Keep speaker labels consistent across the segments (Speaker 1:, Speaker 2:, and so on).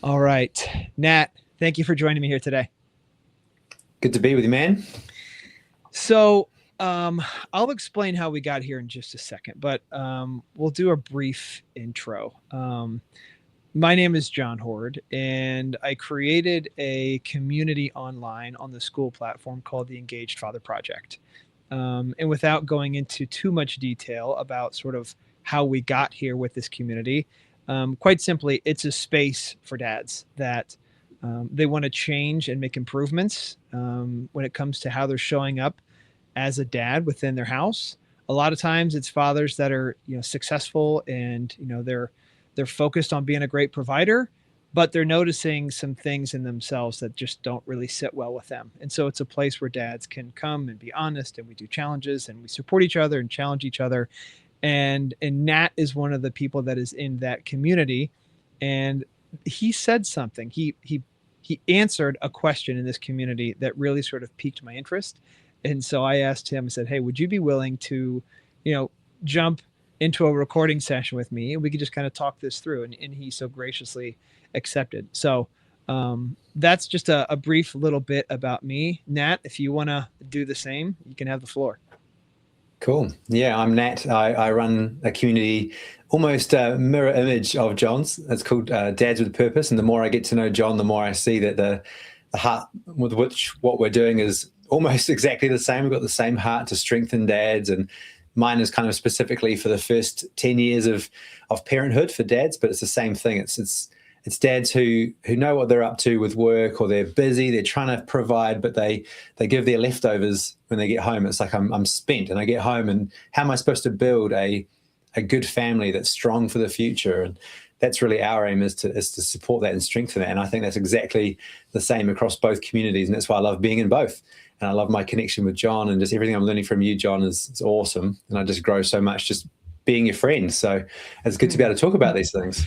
Speaker 1: All right. Nat, thank you for joining me here today.
Speaker 2: Good to be with you, man.
Speaker 1: So, I'll explain how we got here in just a second, but we'll do a brief intro. My name is John Horde, and I created a community online on the school platform called the Engaged Father Project. And without going into too much detail about sort of how we got here with this community, quite simply, it's a space for dads that they want to change and make improvements when it comes to how they're showing up as a dad within their house. A lot of times, it's fathers that are successful and they're focused on being a great provider, but they're noticing some things in themselves that just don't really sit well with them. And so it's a place where dads can come and be honest, and we do challenges and we support each other and challenge each other. And Nat is one of the people that is in that community. And he said something. He answered a question in this community that really sort of piqued my interest. And so I asked him, I said, "Hey, would you be willing to, jump into a recording session with me, and we could just kind of talk this through?" And he so graciously accepted. So that's just a brief little bit about me. Nat, if you want to do the same, you can have the floor.
Speaker 2: Cool. Yeah, I'm Nat. I run a community, almost a mirror image of John's. It's called Dads with Purpose. And the more I get to know John, the more I see that the heart with which what we're doing is almost exactly the same. We've got the same heart to strengthen dads, and mine is kind of specifically for the first 10 years of parenthood for dads, but it's the same thing. It's dads who know what they're up to with work, or they're busy, they're trying to provide, but they give their leftovers when they get home. It's like I'm spent, and I get home, and how am I supposed to build a good family that's strong for the future? And that's really our aim, is to support that and strengthen that. And I think that's exactly the same across both communities, and that's why I love being in both. And I love my connection with John, and just everything I'm learning from you, John, is awesome. And I just grow so much just being your friend. So it's good to be able to talk about these things.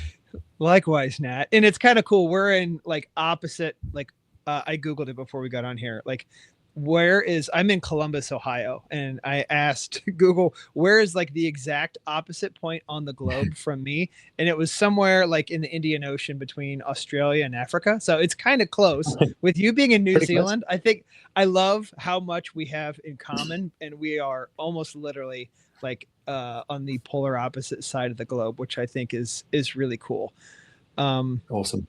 Speaker 1: Likewise, Nat. And it's kind of cool. We're in like opposite, like I Googled it before we got on here. Like, I'm in Columbus, Ohio. And I asked Google, where is like the exact opposite point on the globe from me? And it was somewhere like in the Indian Ocean between Australia and Africa. So it's kind of close. With you being in New
Speaker 2: Pretty close.
Speaker 1: Zealand, I think I love how much we have in common. And we are almost literally like on the polar opposite side of the globe, which I think is really cool.
Speaker 2: Awesome.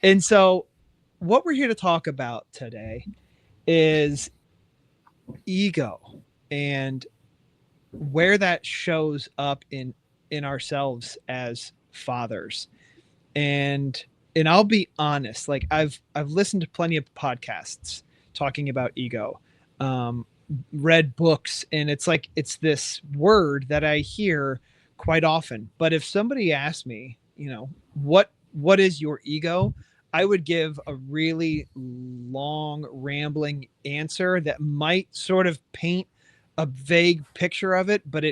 Speaker 1: And so, what we're here to talk about today is ego and where that shows up in ourselves as fathers. And I'll be honest, like I've listened to plenty of podcasts talking about ego. Read books, and it's this word that I hear quite often. But if somebody asked me, what is your ego, I would give a really long, rambling answer that might sort of paint a vague picture of it, but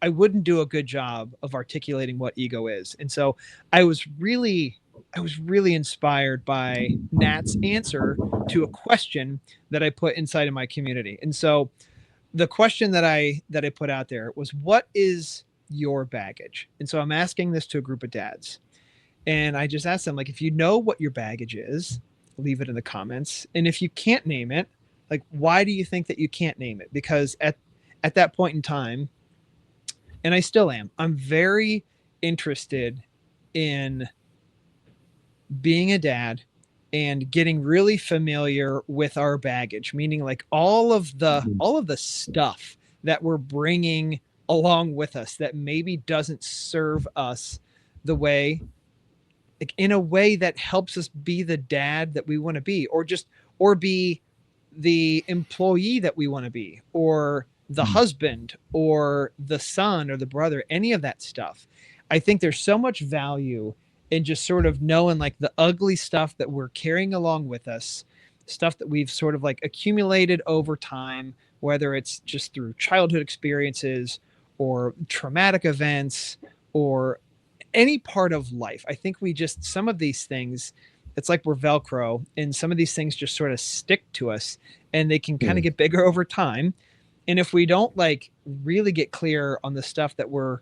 Speaker 1: I wouldn't do a good job of articulating what ego is. And so I was really inspired by Nat's answer to a question that I put inside of my community. And so the question that I put out there was, what is your baggage? And so I'm asking this to a group of dads. And I just asked them, like, if you know what your baggage is, leave it in the comments. And if you can't name it, like, why do you think that you can't name it? Because at that point in time, and I still am, I'm very interested in being a dad and getting really familiar with our baggage, meaning like all of the stuff that we're bringing along with us that maybe doesn't serve us the way, like in a way that helps us be the dad that we want to be, or be the employee that we want to be, or the husband or the son or the brother, any of that stuff. I think there's so much value in just sort of knowing like the ugly stuff that we're carrying along with us, stuff that we've sort of like accumulated over time, whether it's just through childhood experiences or traumatic events or any part of life. I think some of these things, it's like we're Velcro, and some of these things just sort of stick to us, and they can kind of get bigger over time. And if we don't like really get clear on the stuff that we're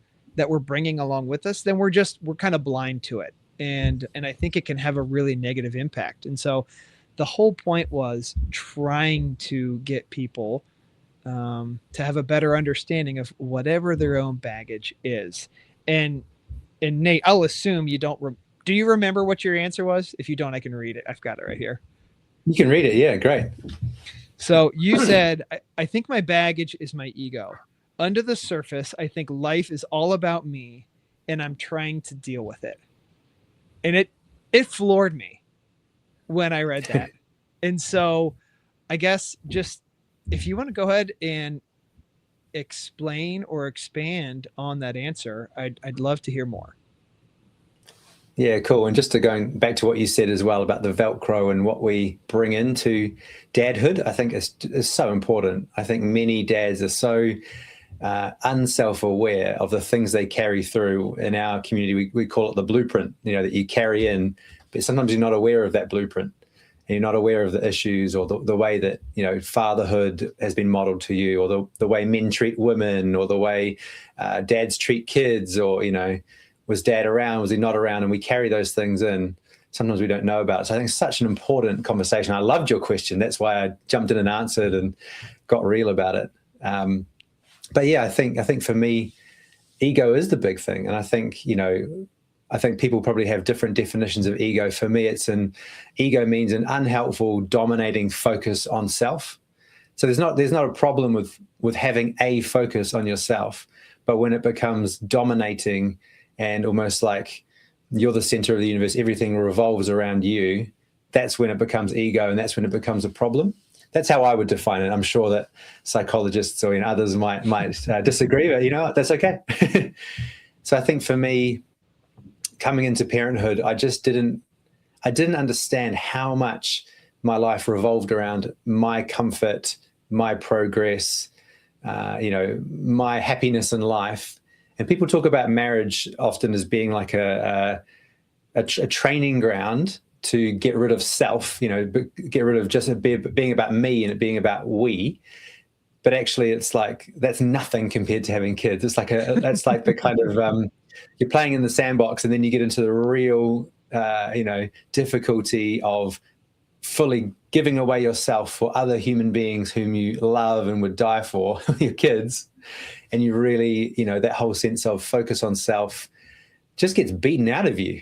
Speaker 1: bringing along with us, then we're kind of blind to it. and I think it can have a really negative impact. And so the whole point was trying to get people to have a better understanding of whatever their own baggage is. And and Nate, I'll assume you don't. Do you remember what your answer was? If you don't, I can read it. I've got it right here.
Speaker 2: You can read it. Yeah, great.
Speaker 1: So you said, I think my baggage is my ego. Under the surface, I think life is all about me, and I'm trying to deal with it. And it floored me when I read that. And so I guess just if you want to go ahead and explain or expand on that answer, I'd love to hear more.
Speaker 2: Yeah, cool. And just to going back to what you said as well about the Velcro and what we bring into dadhood, I think is so important. I think many dads are so unself-aware of the things they carry through. In our community, we call it the blueprint, that you carry in, but sometimes you're not aware of that blueprint. And you're not aware of the issues or the way that, fatherhood has been modeled to you, or the way men treat women, or the way dads treat kids, or, was dad around? Was he not around? And we carry those things in. Sometimes we don't know about it. So I think it's such an important conversation. I loved your question. That's why I jumped in and answered and got real about it. But yeah, I think for me, ego is the big thing. And I think, I think people probably have different definitions of ego. For me, ego means an unhelpful, dominating focus on self. So there's not a problem with having a focus on yourself, but when it becomes dominating and almost like you're the center of the universe, everything revolves around you, that's when it becomes ego, and that's when it becomes a problem. That's how I would define it. I'm sure that psychologists or others might disagree, but that's okay. So I think for me, coming into parenthood, I didn't understand how much my life revolved around my comfort, my progress, my happiness in life. And people talk about marriage often as being like a training ground to get rid of self, get rid of just being about me and it being about we. But actually, it's like that's nothing compared to having kids. It's like that's like the kind of you're playing in the sandbox, and then you get into the real, difficulty of fully giving away yourself for other human beings whom you love and would die for, your kids. And you really, that whole sense of focus on self just gets beaten out of you,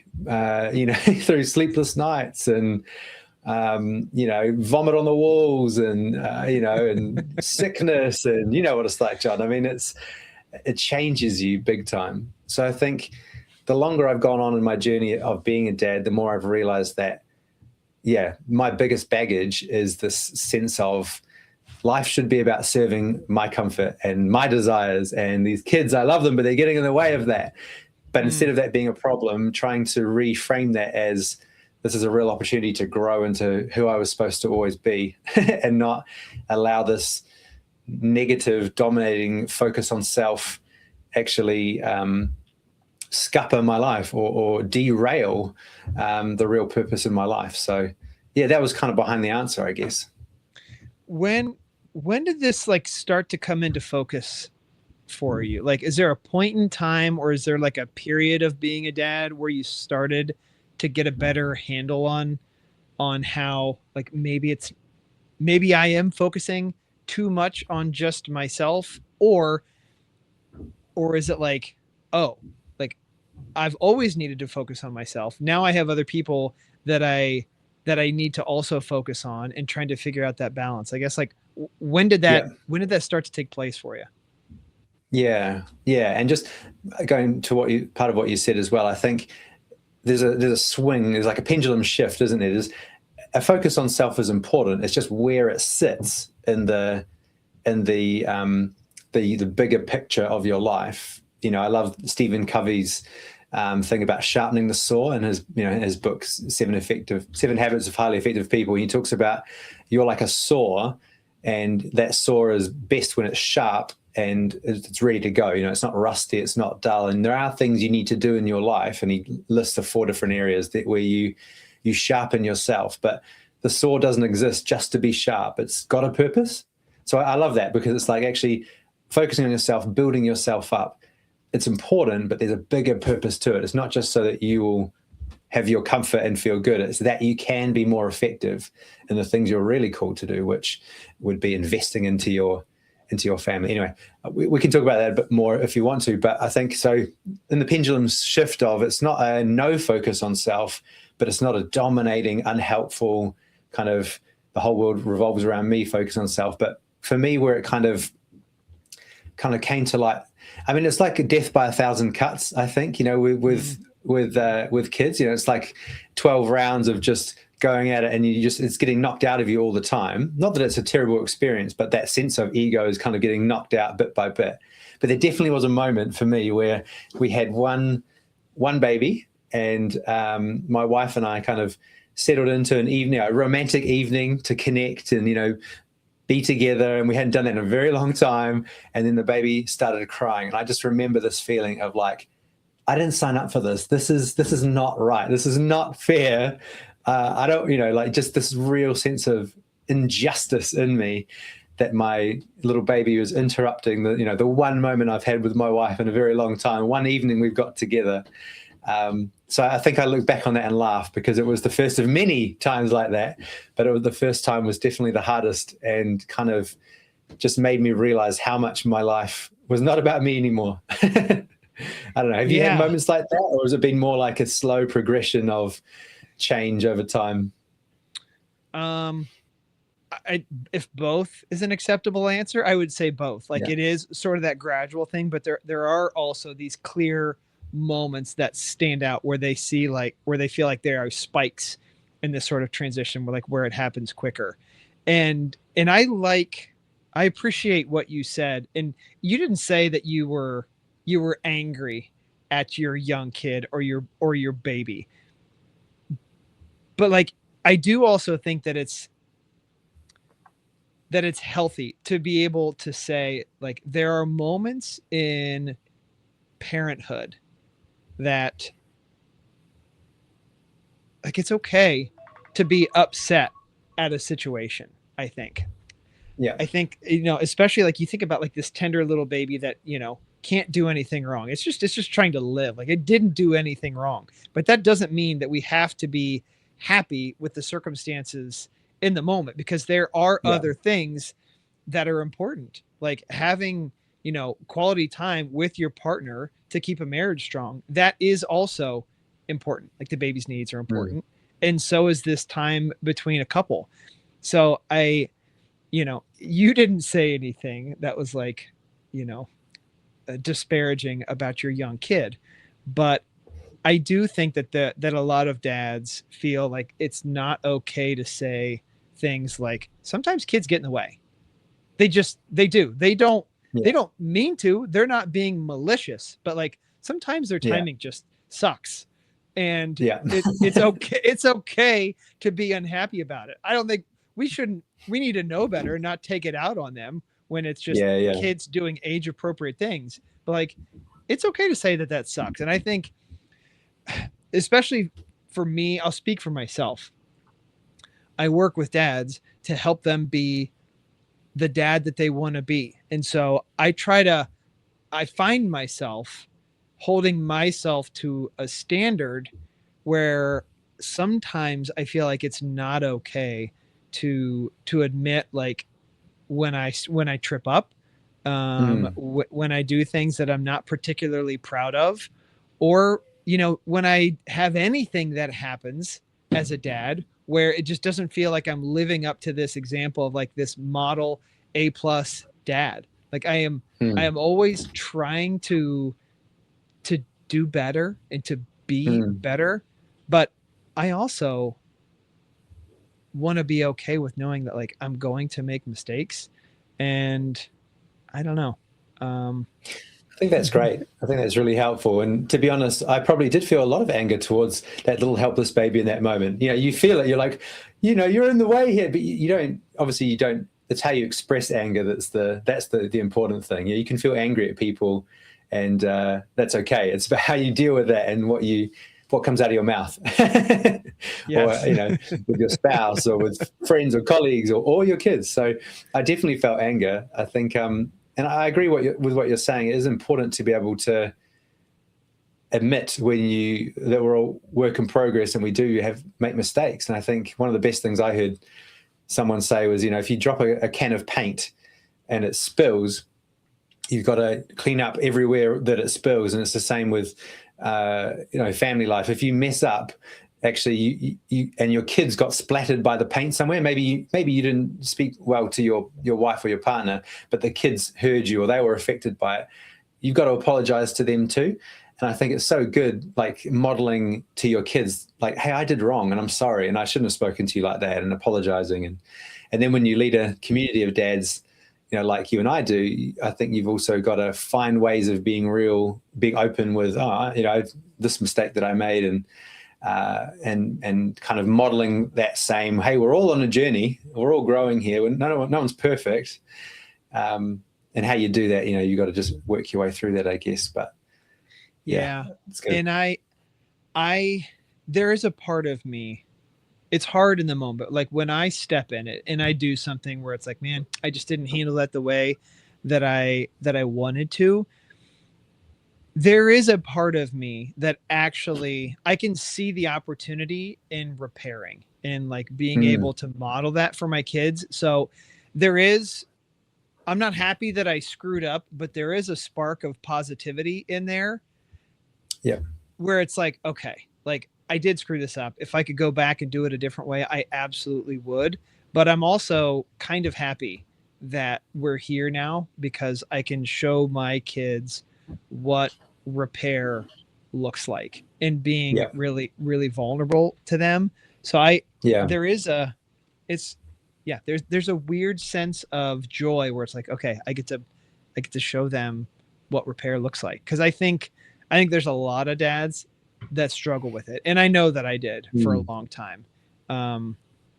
Speaker 2: through sleepless nights and, vomit on the walls and, and sickness, and you know what it's like, John. I mean, it changes you big time. So I think the longer I've gone on in my journey of being a dad, the more I've realized that, my biggest baggage is this sense of life should be about serving my comfort and my desires, and these kids, I love them, but they're getting in the way of that. But instead of that being a problem, trying to reframe that as this is a real opportunity to grow into who I was supposed to always be and not allow this negative, dominating focus on self actually scupper my life or derail the real purpose in my life. So, that was kind of behind the answer, I guess.
Speaker 1: When did this start to come into focus for you? Is there a point in time, or is there a period of being a dad where you started to get a better handle on how maybe I am focusing too much on just myself, or is it I've always needed to focus on myself. Now I have other people that I need to also focus on, and trying to figure out that balance. I guess when did that start to take place for you?
Speaker 2: Yeah. And just going to part of what you said as well, I think there's a swing, there's like a pendulum shift, isn't it? There's a focus on self is important. It's just where it sits in the bigger picture of your life. I love Stephen Covey's thing about sharpening the saw in his book, Seven Habits of Highly Effective People. He talks about you're like a saw, and that saw is best when it's sharp and it's ready to go. It's not rusty, it's not dull. And there are things you need to do in your life. And he lists the 4 different areas where you sharpen yourself. But the saw doesn't exist just to be sharp. It's got a purpose. So I love that, because it's actually focusing on yourself, building yourself up. It's important, but there's a bigger purpose to it. It's not just so that you will have your comfort and feel good. It's that you can be more effective in the things you're really called to do, which would be investing into your family. Anyway, we can talk about that a bit more if you want to, but I think so in the pendulum shift of, it's not a no focus on self, but it's not a dominating, unhelpful kind of the whole world revolves around me focus on self. But for me, where it kind of came to light, I mean, it's like a death by 1,000 cuts, I think, with kids, it's like 12 rounds of just going at it, and it's getting knocked out of you all the time. Not that it's a terrible experience, but that sense of ego is kind of getting knocked out bit by bit. But there definitely was a moment for me where we had one baby, and my wife and I kind of settled into an evening, a romantic evening to connect and, be together. And we hadn't done that in a very long time. And then the baby started crying. And I just remember this feeling of like, I didn't sign up for this. This is not right. This is not fair. I don't, like just this real sense of injustice in me that my little baby was interrupting the one moment I've had with my wife in a very long time, one evening we've got together. So I think I look back on that and laugh, because it was the first of many times like that, but the first time was definitely the hardest, and kind of just made me realize how much my life was not about me anymore. I don't know. Have you had moments like that, or has it been more like a slow progression of change over time?
Speaker 1: If both is an acceptable answer, I would say both. Like, it is sort of that gradual thing, but there are also these clear moments that stand out where they feel like there are spikes in this sort of transition, where it happens quicker. And I appreciate what you said. And you didn't say that you were angry at your young kid or your baby. But like, I do also think that it's healthy to be able to say, like, there are moments in parenthood that, like, it's okay to be upset at a situation, I think.
Speaker 2: Yeah.
Speaker 1: I think, especially like you think about like this tender little baby that, can't do anything wrong. It's just trying to live. Like, it didn't do anything wrong. But that doesn't mean that we have to be happy with the circumstances in the moment, because there are other things that are important, like having, quality time with your partner to keep a marriage strong. That is also important. Like, the baby's needs are important. And so is this time between a couple. So you didn't say anything that was like, disparaging about your young kid, but I do think that that a lot of dads feel like it's not okay to say things like, sometimes kids get in the way. They do. They don't mean to. They're not being malicious, but like, sometimes their timing just sucks. And it's okay. It's okay to be unhappy about it. I don't think we need to know better and not take it out on them when it's just kids doing age appropriate things. But like, it's okay to say that sucks. And I think, especially for me, I'll speak for myself. I work with dads to help them be the dad that they want to be. And so I find myself holding myself to a standard where sometimes I feel like it's not okay to admit, like, when I trip up, when I do things that I'm not particularly proud of, or, when I have anything that happens as a dad where it just doesn't feel like I'm living up to this example of like this model A+ dad. Like, I am always trying to do better and to be better, but I also want to be okay with knowing that, like, I'm going to make mistakes, and I don't know.
Speaker 2: I think that's great. I think that's really helpful. And to be honest, I probably did feel a lot of anger towards that little helpless baby in that moment. You feel it. You're like, you're in the way here, but you don't. Obviously, you don't. It's how you express anger that's the important thing. You can feel angry at people, and that's okay. It's about how you deal with that and what comes out of your mouth, or with your spouse or with friends or colleagues or your kids. So I definitely felt anger. I think, and I agree with what you're saying. It is important to be able to admit that we're all work in progress and we do make mistakes. And I think one of the best things I heard someone say was, if you drop a can of paint and it spills, you've got to clean up everywhere that it spills. And it's the same with, family life. If you mess up, actually, you and your kids got splattered by the paint somewhere. Maybe you didn't speak well to your wife or your partner, but the kids heard you or they were affected by it. You've got to apologize to them too. And I think it's so good, like modeling to your kids, like, hey, I did wrong and I'm sorry and I shouldn't have spoken to you like that, and apologizing. And then when you lead a community of dads, like you and I do, I think you've also got to find ways of being real, being open with, this mistake that I made, and kind of modeling that same, hey, we're all on a journey, we're all growing here, no one's perfect. And how you do that, you got to just work your way through that, I guess. But
Speaker 1: yeah. It's good. And there is a part of me, it's hard in the moment, like when I step in it and I do something where it's like, man, I just didn't handle that the way that I wanted to. There is a part of me that actually I can see the opportunity in repairing and like being able to model that for my kids. So I'm not happy that I screwed up, but there is a spark of positivity in there.
Speaker 2: Yeah.
Speaker 1: Where it's like, okay, like I did screw this up. If I could go back and do it a different way, I absolutely would. But I'm also kind of happy that we're here now because I can show my kids what repair looks like and being really, really vulnerable to them. So there's a weird sense of joy where it's like, okay, I get to show them what repair looks like. Cause I think there's a lot of dads that struggle with it. And I know that I did for a long time,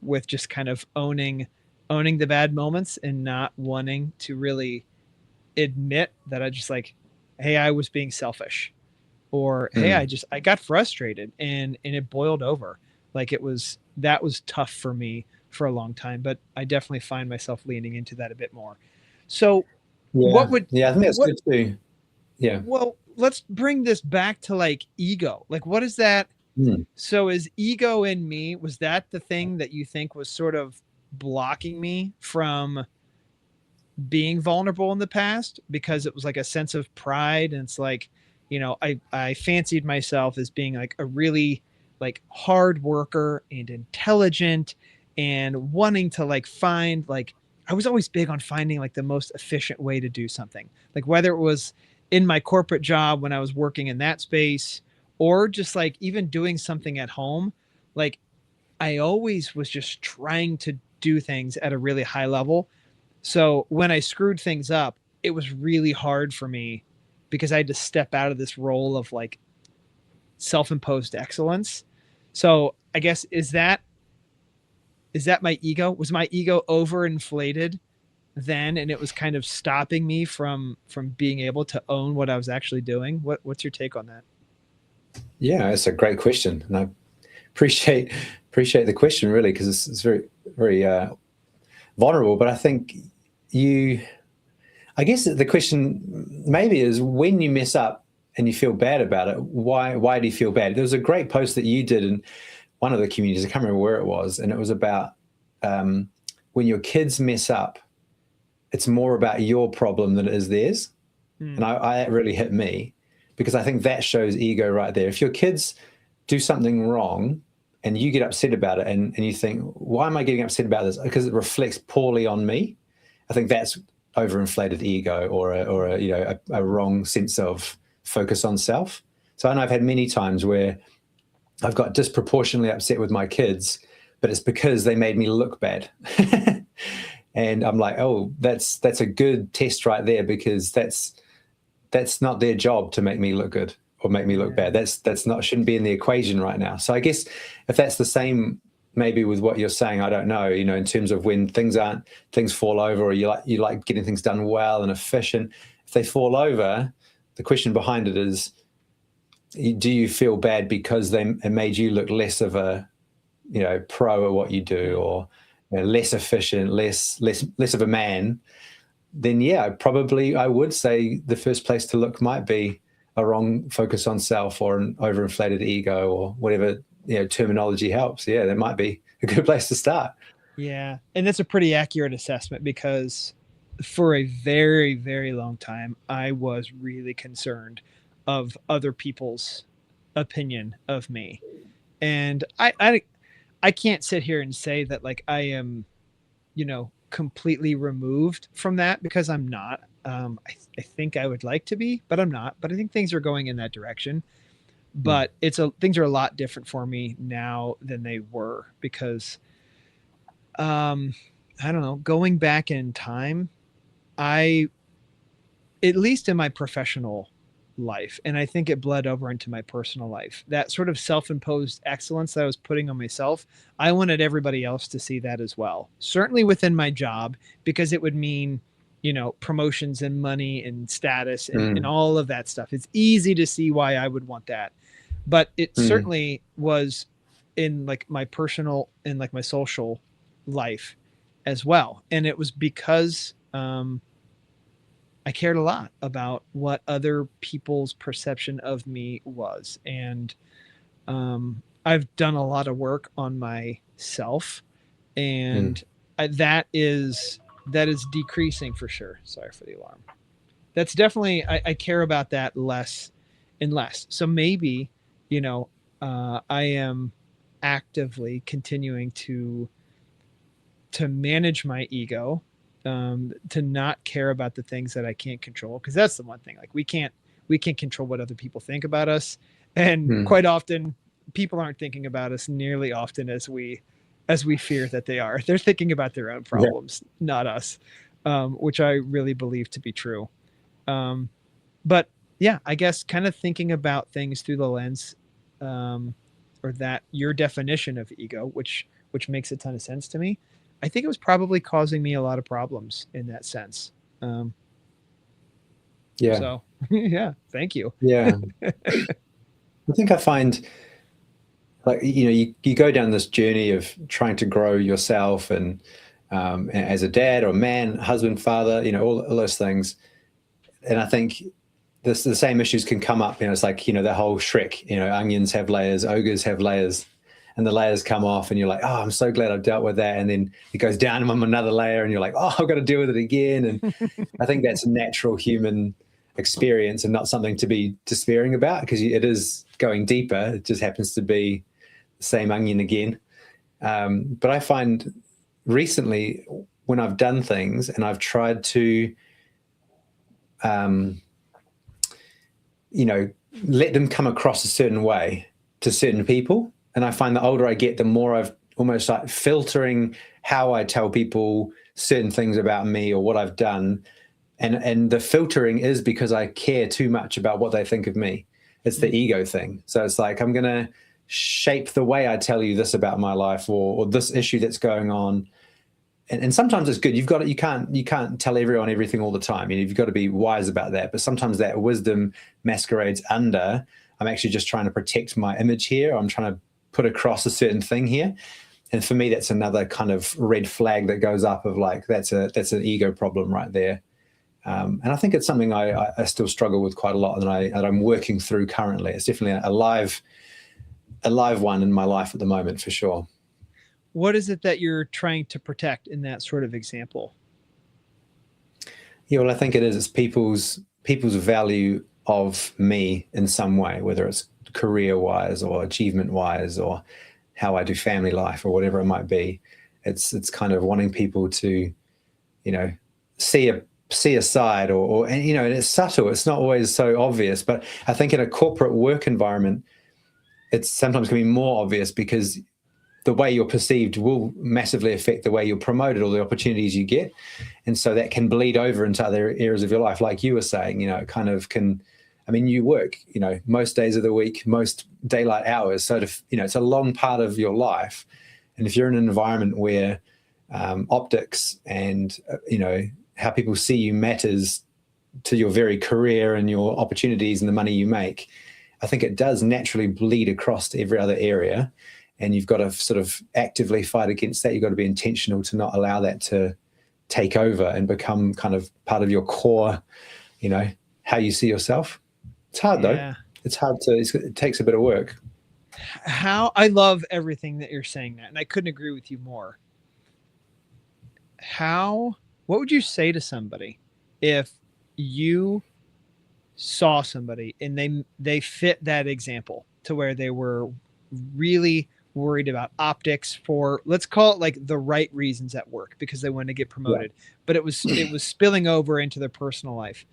Speaker 1: with just kind of owning the bad moments and not wanting to really admit that I just like, hey, I was being selfish, or hey, I got frustrated and it boiled over. Like that was tough for me for a long time, but I definitely find myself leaning into that a bit more. So
Speaker 2: I think that's good too. Yeah.
Speaker 1: Well, let's bring this back to like ego. Like, what is that? So is ego in me, was that the thing that you think was sort of blocking me from being vulnerable in the past? Because it was like a sense of pride. And it's like, I fancied myself as being like a really like hard worker and intelligent and wanting to like find, like, I was always big on finding like the most efficient way to do something. Like whether it was in my corporate job when I was working in that space, or just like even doing something at home, like I always was just trying to do things at a really high level. So when I screwed things up, it was really hard for me because I had to step out of this role of like self-imposed excellence. So I guess is that my ego? Was my ego overinflated then, and it was kind of stopping me from being able to own what I was actually doing? What's your take on that?
Speaker 2: Yeah, that's a great question, and I appreciate the question really, because it's very, very vulnerable. But I think I guess the question maybe is, when you mess up and you feel bad about it, why do you feel bad? There was a great post that you did in one of the communities, I can't remember where it was, and it was about when your kids mess up, it's more about your problem than it is theirs. And that really hit me, because I think that shows ego right there. If your kids do something wrong and you get upset about it, and you think, why am I getting upset about this? Because it reflects poorly on me. I think that's overinflated ego, or a wrong sense of focus on self. So I know I've had many times where I've got disproportionately upset with my kids, but it's because they made me look bad. And I'm like, oh, that's a good test right there, because that's not their job to make me look good or make me look bad. That's not, shouldn't be in the equation right now. So I guess if that's the same maybe with what you're saying, I don't know, in terms of when things fall over, or you like getting things done well and efficient. If they fall over, the question behind it is, do you feel bad because it made you look less of a, pro at what you do, or less efficient, less of a man? Then yeah, probably I would say the first place to look might be, a wrong focus on self or an overinflated ego or whatever, terminology helps. Yeah, that might be a good place to start.
Speaker 1: Yeah. And that's a pretty accurate assessment because for a very, very long time, I was really concerned of other people's opinion of me. And I can't sit here and say that like I am, completely removed from that because I'm not. I think I would like to be, but I'm not. But I think things are going in that direction.
Speaker 2: Mm,
Speaker 1: But things are a lot different for me now than they were because um I don't know, going back in time, I at least in my professional life, and I think it bled over into my personal life, that sort of self-imposed excellence that I was putting on myself, I wanted everybody else to see that as well, certainly within my job, because it would mean promotions and money and status and
Speaker 2: mm,
Speaker 1: all of that stuff. It's easy to see why I would want that, but it
Speaker 2: mm,
Speaker 1: certainly was in like my personal and like my social life as well. And it was because I cared a lot about what other people's perception of me was. And I've done a lot of work on myself,
Speaker 2: mm.
Speaker 1: and that is decreasing for sure. Sorry for the alarm. That's definitely I care about that less and less. So maybe, I am actively continuing to manage my ego, to not care about the things that I can't control, because that's the one thing. Like we can't control what other people think about us, and
Speaker 2: Mm.
Speaker 1: quite often people aren't thinking about us nearly often as we fear that they are. They're thinking about their own
Speaker 2: Yeah.
Speaker 1: problems, not us, which I really believe to be true. Um, but yeah, I guess kind of thinking about things through the lens, um, or that your definition of ego, which makes a ton of sense to me. I think it was probably causing me a lot of problems in that sense. Um,
Speaker 2: Yeah.
Speaker 1: so yeah, thank you.
Speaker 2: Yeah. I think I find like, you go down this journey of trying to grow yourself and as a dad or man, husband, father, all those things. And I think the same issues can come up. It's like, the whole Shrek, onions have layers, ogres have layers, and the layers come off and you're like, oh, I'm so glad I've dealt with that. And then it goes down on another layer and you're like, oh, I've got to deal with it again. And I think that's a natural human experience and not something to be despairing about because it is going deeper. It just happens to be the same onion again. But I find recently when I've done things and I've tried to, um, let them come across a certain way to certain people. And I find the older I get, the more I've almost like filtering how I tell people certain things about me or what I've done. And the filtering is because I care too much about what they think of me. It's the ego thing. So it's like, I'm going to shape the way I tell you this about my life or this issue that's going on. And sometimes it's good. You can't tell everyone everything all the time. You've got to be wise about that. But sometimes that wisdom masquerades under, I'm actually just trying to protect my image here. I'm trying to put across a certain thing here. And for me, that's another kind of red flag that goes up of like, that's an ego problem right there. And I think it's something I still struggle with quite a lot, and I'm working through currently. It's definitely a live one in my life at the moment, for sure.
Speaker 1: What is it that you're trying to protect in that sort of example?
Speaker 2: Yeah, well, I think it is. It's people's value of me in some way, whether it's career-wise or achievement-wise or how I do family life or whatever it might be. It's kind of wanting people to, see a side and and it's subtle. It's not always so obvious, but I think in a corporate work environment, it's sometimes can be more obvious because the way you're perceived will massively affect the way you're promoted or the opportunities you get. And so that can bleed over into other areas of your life. Like you were saying, it kind of can, I mean, you work, most days of the week, most daylight hours. So, it's a long part of your life. And if you're in an environment where optics and, how people see you matters to your very career and your opportunities and the money you make, I think it does naturally bleed across to every other area. And you've got to sort of actively fight against that. You've got to be intentional to not allow that to take over and become kind of part of your core, how you see yourself. It's hard though.
Speaker 1: Yeah.
Speaker 2: It's hard to. It takes a bit of work.
Speaker 1: How I love everything that you're saying, that, and I couldn't agree with you more. How, what would you say to somebody if you saw somebody and they fit that example to where they were really worried about optics for, let's call it like the right reasons at work because they wanted to get
Speaker 2: Yeah.
Speaker 1: promoted, but it was spilling over into their personal life.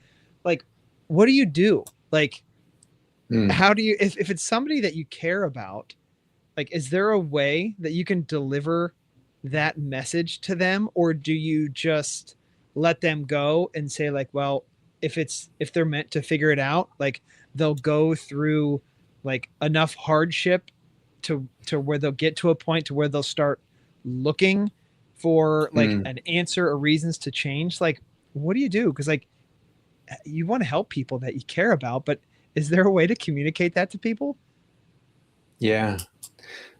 Speaker 1: Like, what do you do? Like,
Speaker 2: Mm.
Speaker 1: how do you, if it's somebody that you care about, like, is there a way that you can deliver that message to them, or do you just let them go and say like, well, if they're meant to figure it out, like they'll go through like enough hardship to where they'll get to a point to where they'll start looking for like
Speaker 2: Mm.
Speaker 1: an answer or reasons to change? Like, what do you do? Because like, you want to help people that you care about, but is there a way to communicate that to people?
Speaker 2: Yeah,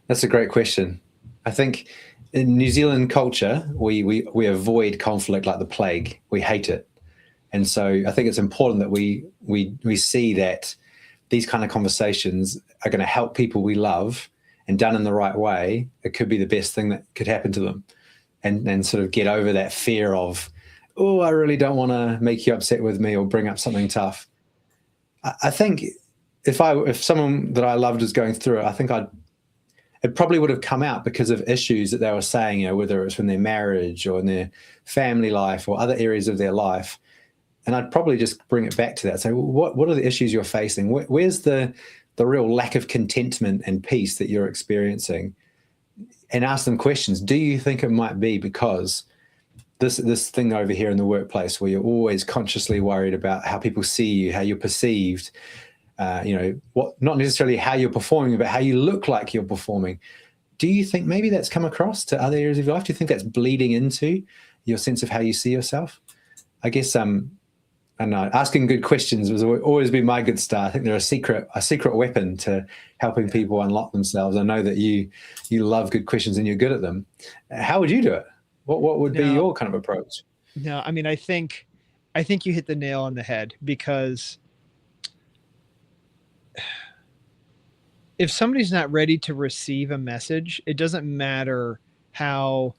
Speaker 2: that's a great question. I think in New Zealand culture, we avoid conflict like the plague. We hate it, and so I think it's important that we see that these kind of conversations are going to help people we love, and done in the right way, it could be the best thing that could happen to them, and sort of get over that fear of, oh, I really don't want to make you upset with me or bring up something tough. I think if someone that I loved was going through it, I think I'd it probably would have come out because of issues that they were saying, whether it was from their marriage or in their family life or other areas of their life. And I'd probably just bring it back to that. So, what are the issues you're facing? Where's the real lack of contentment and peace that you're experiencing? And ask them questions. Do you think it might be because this thing over here in the workplace where you're always consciously worried about how people see you, how you're perceived, what, not necessarily how you're performing, but how you look like you're performing. Do you think maybe that's come across to other areas of your life? Do you think that's bleeding into your sense of how you see yourself? I guess I don't know, asking good questions was always been my good start. I think they're a secret weapon to helping
Speaker 1: Yeah.
Speaker 2: people unlock themselves. I know that you love good questions and you're good at them. How would you do it? What would be
Speaker 1: No,
Speaker 2: your kind of approach?
Speaker 1: no. I mean, I think you hit the nail on the head because if somebody's not ready to receive a message, it doesn't matter how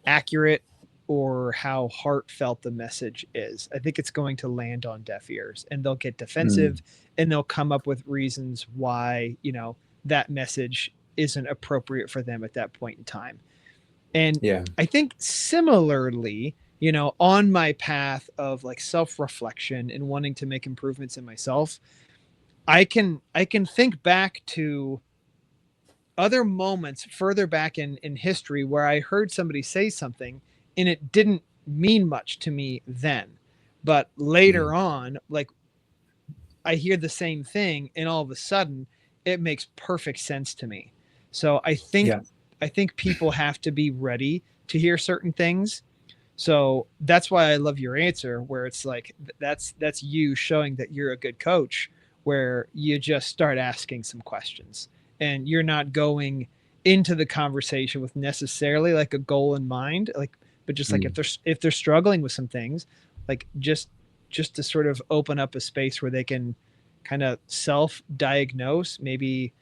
Speaker 1: accurate or how heartfelt the message is. I think it's going to land on deaf ears and they'll get
Speaker 2: Mm,
Speaker 1: defensive and they'll come up with reasons why, that message isn't appropriate for them at that point in time. And
Speaker 2: yeah.
Speaker 1: I think similarly, on my path of like self-reflection and wanting to make improvements in myself, I can think back to other moments further back in history where I heard somebody say something and it didn't mean much to me then. But
Speaker 2: Mm,
Speaker 1: later on, like, I hear the same thing and all of a sudden it makes perfect sense to me. So
Speaker 2: yeah.
Speaker 1: I think people have to be ready to hear certain things. So that's why I love your answer where it's like that's you showing that you're a good coach, where you just start asking some questions and you're not going into the conversation with necessarily like a goal in mind, like, but just like
Speaker 2: Mm,
Speaker 1: if they're struggling with some things, like just to sort of open up a space where they can kind of self-diagnose, maybe,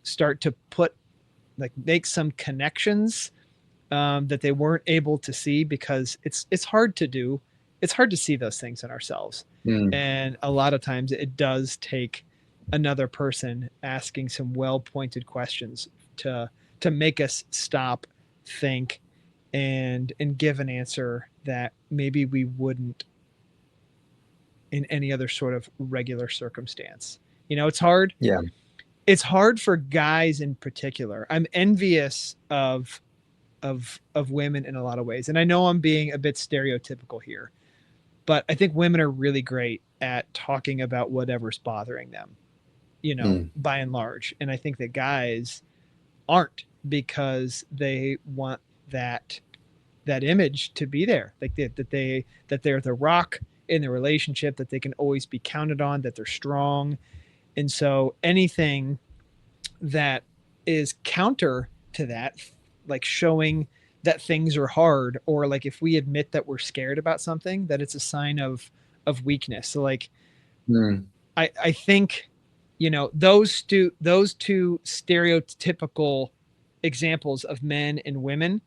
Speaker 1: start to put, like, make some connections that they weren't able to see because it's hard to do. It's hard to see those things in ourselves,
Speaker 2: mm,
Speaker 1: and a lot of times it does take another person asking some well-pointed questions to to make us stop, think, and give an answer that maybe we wouldn't in any other sort of regular circumstance. It's hard.
Speaker 2: yeah.
Speaker 1: It's hard for guys in particular. I'm envious of women in a lot of ways. And I know I'm being a bit stereotypical here, but I think women are really great at talking about whatever's bothering them,
Speaker 2: Mm,
Speaker 1: by and large. And I think that guys aren't because they want that image to be there, like that they're the rock in the relationship, that they can always be counted on, that they're strong. And so anything that is counter to that, like showing that things are hard, or like if we admit that we're scared about something, that it's a sign of weakness. So like,
Speaker 2: mm.
Speaker 1: I think, those two stereotypical examples of men and women,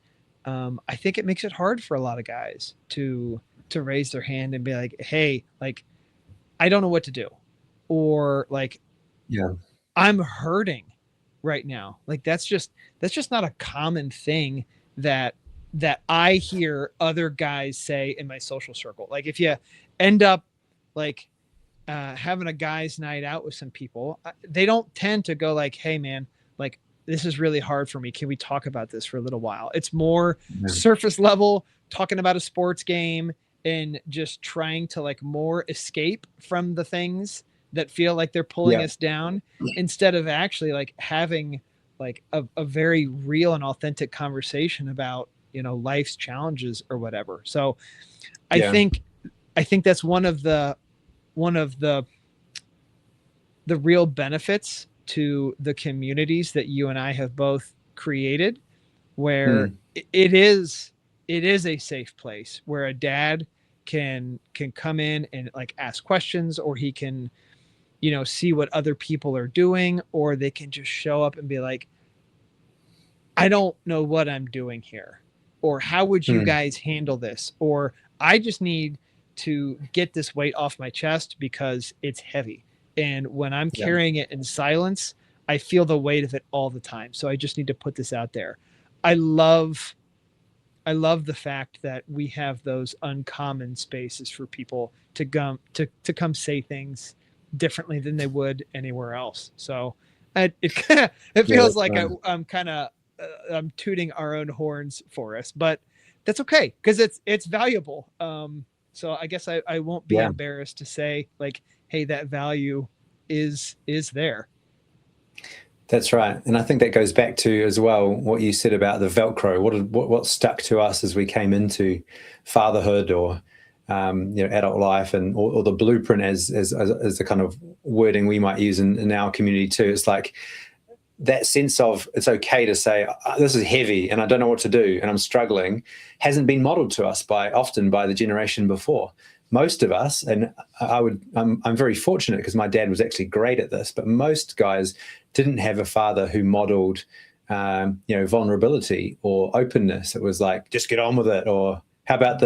Speaker 1: I think it makes it hard for a lot of guys to raise their hand and be like, hey, like, I don't know what to do, or like,
Speaker 2: Yeah.
Speaker 1: I'm hurting right now. Like, that's just not a common thing that I hear other guys say in my social circle. Like, if you end up like having a guys' night out with some people, they don't tend to go like, "Hey, man, like, this is really hard for me. Can we talk about this for a little while?" It's more
Speaker 2: Yeah.
Speaker 1: surface level, talking about a sports game and just trying to like more escape from the things that feel like they're pulling
Speaker 2: Yeah.
Speaker 1: us down, instead of actually like having like a very real and authentic conversation about life's challenges or whatever. So I
Speaker 2: Yeah.
Speaker 1: think I think that's one of the real benefits to the communities that you and I have both created, where
Speaker 2: Mm.
Speaker 1: it is a safe place where a dad can come in and like ask questions, or he can see what other people are doing, or they can just show up and be like, I don't know what I'm doing here, or how would you
Speaker 2: Mm.
Speaker 1: guys handle this, or I just need to get this weight off my chest because it's heavy. And when I'm
Speaker 2: Yeah.
Speaker 1: carrying it in silence, I feel the weight of it all the time. So I just need to put this out there. I love I love the fact that we have those uncommon spaces for people to come say things differently than they would anywhere else. So it
Speaker 2: Yeah.
Speaker 1: feels
Speaker 2: That's
Speaker 1: like
Speaker 2: right.
Speaker 1: I'm kind of I'm tooting our own horns for us, but that's okay because it's valuable. So I guess I won't be
Speaker 2: Yeah.
Speaker 1: embarrassed to say like, hey, that value is there.
Speaker 2: That's right, and I think that goes back to as well what you said about the Velcro. What stuck to us as we came into fatherhood, or adult life, and or the blueprint as the kind of wording we might use in our community too. It's like that sense of it's okay to say this is heavy and I don't know what to do and I'm struggling hasn't been modeled to us often by the generation before. Most of us, and I'm very fortunate because my dad was actually great at this, but most guys didn't have a father who modeled vulnerability or openness. It was like, just get on with it, or how about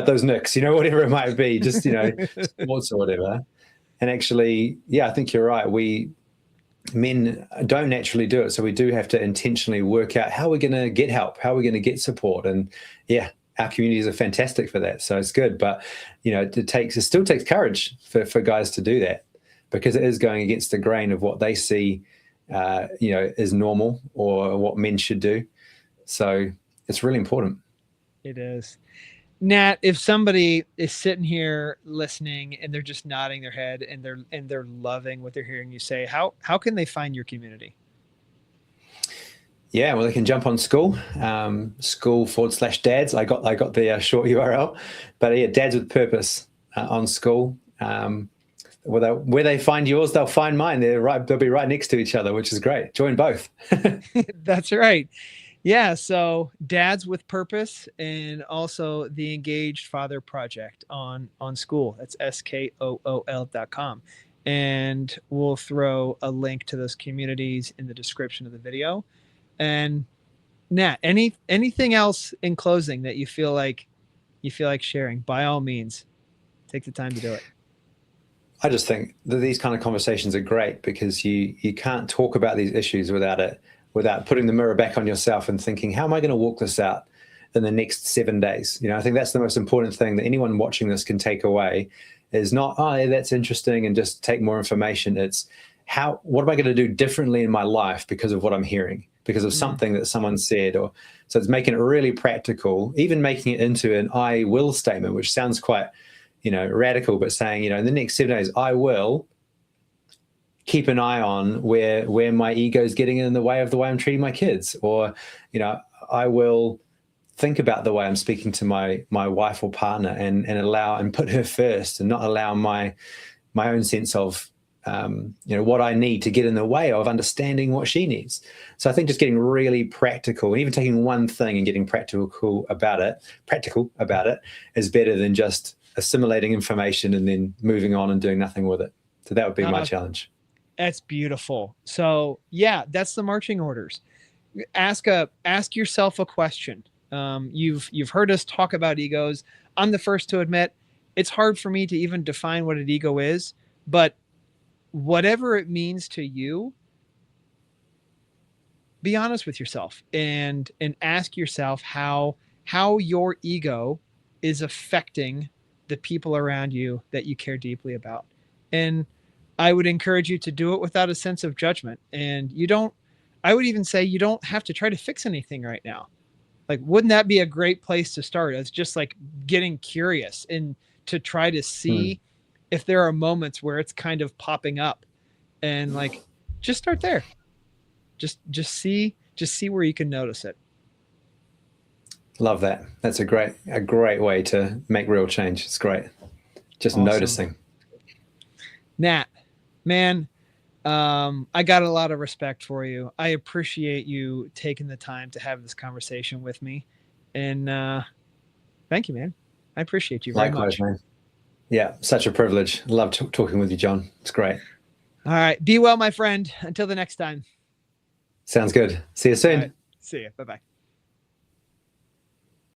Speaker 2: those Knicks, whatever it might be, just sports or whatever. And actually, yeah, I think you're right. We men don't naturally do it, so we do have to intentionally work out how we're going to get help, how we're going to get support. And yeah, our communities are fantastic for that, so it's good. But it still takes courage for guys to do that, because it is going against the grain of what they see is normal or what men should do. So it's really important.
Speaker 1: It is. Nat, if somebody is sitting here listening and they're just nodding their head and they're loving what they're hearing you say, how can they find your community?
Speaker 2: Yeah, well, they can jump on school/dads. I got the short URL, but yeah, Dads with Purpose on school. Where they find yours, they'll find mine. They'll be right next to each other, which is great. Join both.
Speaker 1: That's right. Yeah, so Dads with Purpose, and also the Engaged Father Project on school. That's SKOOL.com. And we'll throw a link to those communities in the description of the video. And Nat, anything else in closing that you feel like sharing? By all means, take the time to do it.
Speaker 2: I just think that these kind of conversations are great because you can't talk about these issues without putting the mirror back on yourself and thinking, how am I going to walk this out in the next 7 days? I think that's the most important thing that anyone watching this can take away, is not, oh, yeah, that's interesting, and just take more information. It's what am I going to do differently in my life because of what I'm hearing, because of something that someone said. Or so it's making it really practical, even making it into an I will statement, which sounds quite radical, but saying, in the next 7 days, I will keep an eye on where my ego is getting in the way of the way I'm treating my kids, or I will think about the way I'm speaking to my wife or partner, and allow and put her first, and not allow my own sense of what I need to get in the way of understanding what she needs. So I think just getting really practical, and even taking one thing and getting practical about it is better than just assimilating information and then moving on and doing nothing with it. So that would be my
Speaker 1: Uh,
Speaker 2: challenge.
Speaker 1: that's beautiful. So yeah, that's the marching orders. Ask yourself a question. You've heard us talk about egos. I'm the first to admit it's hard for me to even define what an ego is, but whatever it means to you, be honest with yourself and ask yourself how your ego is affecting the people around you that you care deeply about. And I would encourage you to do it without a sense of judgment. And you don't, I would even say you don't have to try to fix anything right now. Like, wouldn't that be a great place to start? It's just like getting curious and to try to
Speaker 2: Hmm.
Speaker 1: see if there are moments where it's kind of popping up, and like just start there. Just see where you can notice it.
Speaker 2: Love that. That's a great way to make real change. It's great. Just
Speaker 1: Awesome.
Speaker 2: noticing.
Speaker 1: Nat, man, I got a lot of respect for you. I appreciate you taking the time to have this conversation with me. And thank you, man. I appreciate you very
Speaker 2: Likewise,
Speaker 1: much.
Speaker 2: man. Yeah, such a privilege. Love talking with you, John. It's great.
Speaker 1: All right. Be well, my friend. Until the next time.
Speaker 2: Sounds good. See you
Speaker 1: All right.
Speaker 2: soon.
Speaker 1: See you. Bye bye.